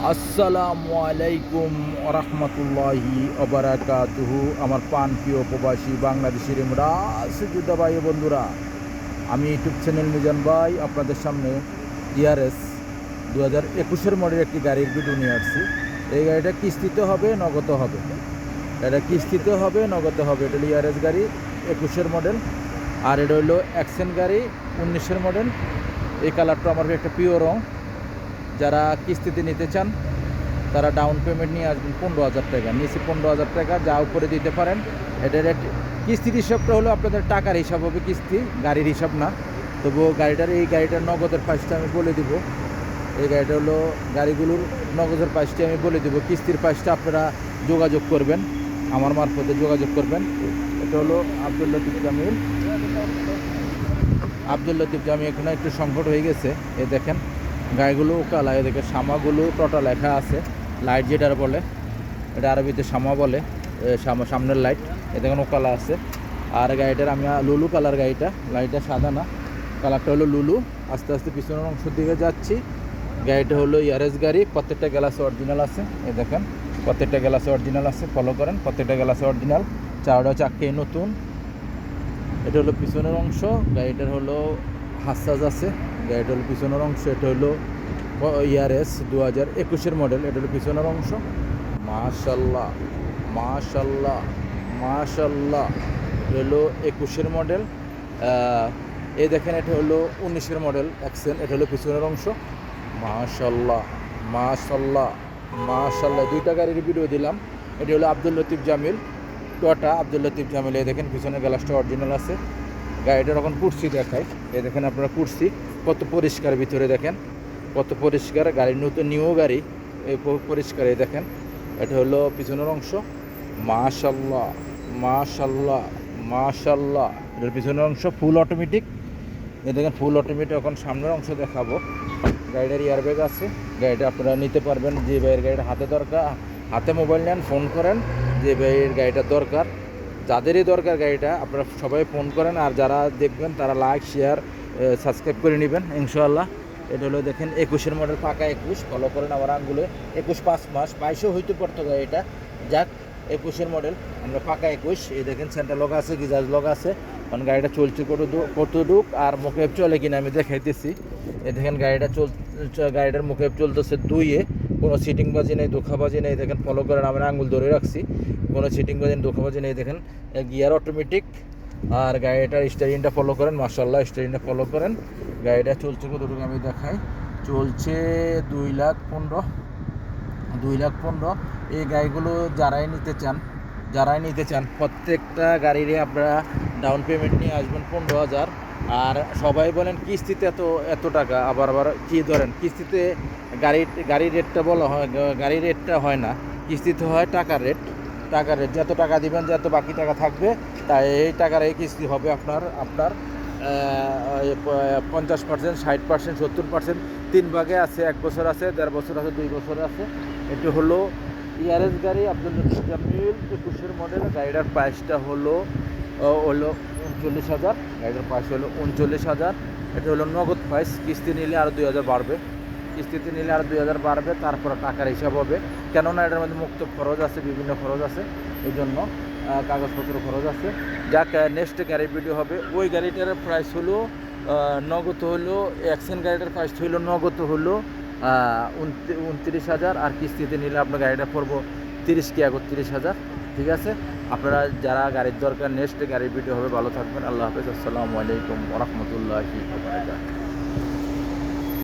আসসালামু আলাইকুম রহমতুল্লাহি অবরাকাতুহু। আমার প্রিয় প্রবাসী বাংলাদেশের রাজযোদ্ধা ভাই ও বন্ধুরা, আমি ইউটিউব চ্যানেল মিজান ভাই আপনাদের সামনে ইয়ারএস 2021 মডেল একটি গাড়ির ভিডিও নিয়ে আসছি। এই গাড়িটা কিস্তিতে হবে, নগদ হবে। এটা কিস্তিতে হবে, নগদ হবে। এটা হলো ইয়ারএস গাড়ি 21 মডেল, আর এটা হলো অ্যাকশন গাড়ি 19 মডেল। এই কালারটা আমার একটা প্রিয় রং। যারা কিস্তিতে নিতে চান তারা ডাউন পেমেন্ট নিয়ে আসবেন 15,000 টাকা, নিচে 15,000 টাকা যা উপরে দিতে পারেন। এটার কিস্তির হিসাবটা হলো আপনাদের টাকার হিসাব হবে, কিস্তি গাড়ির হিসাব না। তবুও এই গাড়িটার নগদের প্রাইসটা আমি বলে দিব। এই গাড়িটা হলো গাড়িগুলোর নগদের প্রাইসটা আমি বলে দিব। কিস্তির প্রাইসটা আপনারা যোগাযোগ করবেন, আমার মারফতে যোগাযোগ করবেন। এটা হলো আব্দুল লতিফ জামি। এখানে একটু সংকট হয়ে গেছে। এ দেখেন গাড়িগুলো কালা, এদিকে সামাগুলো টোটা লেখা আছে। লাইট যেটার বলে, এটা আরবিতে সামা বলে, সামনের লাইট। এ দেখেন ওকালা আছে। আর গাড়িটার আমি লুলু কালার, গাড়িটা লাইটটা সাদা না, কালারটা হলো লুলু। আস্তে আস্তে পিছনের অংশের দিকে যাচ্ছি। গাড়িটা হলো ইয়ারএস গাড়ি, প্রত্যেকটা গ্লাসে অরিজিনাল আছে। এই দেখেন প্রত্যেকটা গ্লাসে অরিজিনাল আছে, ফলো করেন। প্রত্যেকটা গ্লাসে অরিজিনাল, চাক্কাই নতুন। এটা হলো পিছনের অংশ। গাড়িটার হলো হাসাজ আছে। গাড়িটা হলো পিছনের অংশ। এটা হলো ইয়ারএস 2021 মডেল। এটা হলো পিছনের অংশ। মাশাল্লাহ মাশাল্লাহ মাশাল্লাহ। এটা হলো 21 মডেল। এই দেখেন এটা হলো 19 মডেল অ্যাকশন। এটা হলো পিছনের অংশ। মাশাল্লাহ মাশাল্লাহ মাশাল্লাহ। দুইটা গাড়ির ভিডিও দিলাম। এটি হলো আব্দুল লতিফ জামিল, টয়োটা আব্দুল লতিফ জামিল। এই দেখেন পিছনের গ্লাসটা অরিজিনাল আছে। গাড়িটার এখন কুর্সি দেখায়। এই দেখেন আপনারা কুর্সি কত পরিষ্কার, ভিতরে দেখেন কত পরিষ্কার। গাড়ির নতুন নিউ গাড়ি, এই পরিষ্কার। এই দেখেন এটা হলো পিছনের অংশ। মাশাল্লাহ মাশাল্লাহ মাশাল্লাহ। এটার পিছনের অংশ ফুল অটোমেটিক। এই দেখেন ফুল অটোমেটিক। এখন সামনের অংশ দেখাবো। গাড়িটার এয়ারব্যাগ আছে। গাড়িটা আপনারা নিতে পারবেন। যে ভাইয়ের গাড়িটা হাতে দরকার, হাতে মোবাইল নেন, ফোন করেন। যে ভাইয়ের গাড়িটা দরকার, যাদেরই দরকার গাড়িটা, আপনারা সবাই ফোন করেন। আর যারা দেখবেন তারা লাইক, শেয়ার, সাবস্ক্রাইব করে নেবেন ইনশাআল্লাহ। এটা হলো দেখেন 21 মডেল, পাকা 21। ফলো করেন আমার আঙ্গুলে। 21 5 মাস 22 হইতে পারতো গাড়িটা, যাক 21 মডেল আমরা পাকা 21। এই দেখেন সেন্টার লগা আছে, গিজাজ লগা আছে। কারণ গাড়িটা চলছে কতটুক আর মুখেব চলে কিনা আমি দেখাইতেছি। এই দেখেন গাড়িটার মুখেব চলতেছে 2-এ। কোনো সিটিংবাজি নেই, ধোঁকাবাজি নেই। দেখেন ফলো করেন, আমরা আঙ্গুল ধরে রাখছি, কোনো সিটিংবাজি নেই, ধোঁকাবাজি নেই। দেখেন গিয়ার অটোমেটিক। আর গাড়িটার স্টারিংটা ফলো করেন। মাশাআল্লাহ, স্টারিংটা ফলো করেন। গাড়িটা চলছে কতটুকু আমি দেখাই। চলছে 2,15,000। এই গাড়িগুলো যারাই নিতে চান প্রত্যেকটা গাড়িরই আপনারা ডাউন পেমেন্ট নিয়ে আসবেন 15,000। আর সবাই বলেন কিস্তিতে এত টাকা, আবার কী ধরেন কিস্তিতে গাড়ির রেটটা বলা হয়, গাড়ির রেটটা হয় না, কিস্তিতে হয় টাকার রেট। যত টাকা দিবেন, যত বাকি টাকা থাকবে, তাই এই টাকার এই কিস্তি হবে আপনার 50%, 60%, 70%, 3 ভাগে আছে। 1 বছর আছে, 1.5 বছর আছে, 2 বছর আছে। এটি হলো ইয়ারএস গাড়ি আব্দুল লতিফ জামিল 21 মডেল। গাড়িটার প্রাইসটা হলো 39,000। গাড়িটার প্রাইস হলো 39,000। এটা হলো নগদ প্রাইস। কিস্তি নিলে আরও 2,000 বাড়বে। কিস্তিতে নিলে আরও 2,000 বাড়বে, তারপরে টাকার হিসাব হবে। কেননা এটার মধ্যে মুক্ত খরচ আছে, বিভিন্ন খরচ আছে, এই জন্য কাগজপত্র খরচ আছে। যাক, নেক্সট গাড়ির ভিডিও হবে। ওই গাড়িটার প্রাইস হলো নগদ হলো, অ্যাকশন গাড়িটার প্রাইস হলো নগদ হলো 29,000। আর কিস্তিতে নিলে আপনার গাড়িটা পড়বো 30 কি 31,000। ঠিক আছে, আপনারা যারা গাড়ির দরকার, নেক্সট গাড়ির ভিডিও হবে। ভালো থাকবেন। আল্লাহ হাফেজ। আসসালামু আলাইকুম ওয়া রাহমাতুল্লাহি ওয়া বারাকাতুহু।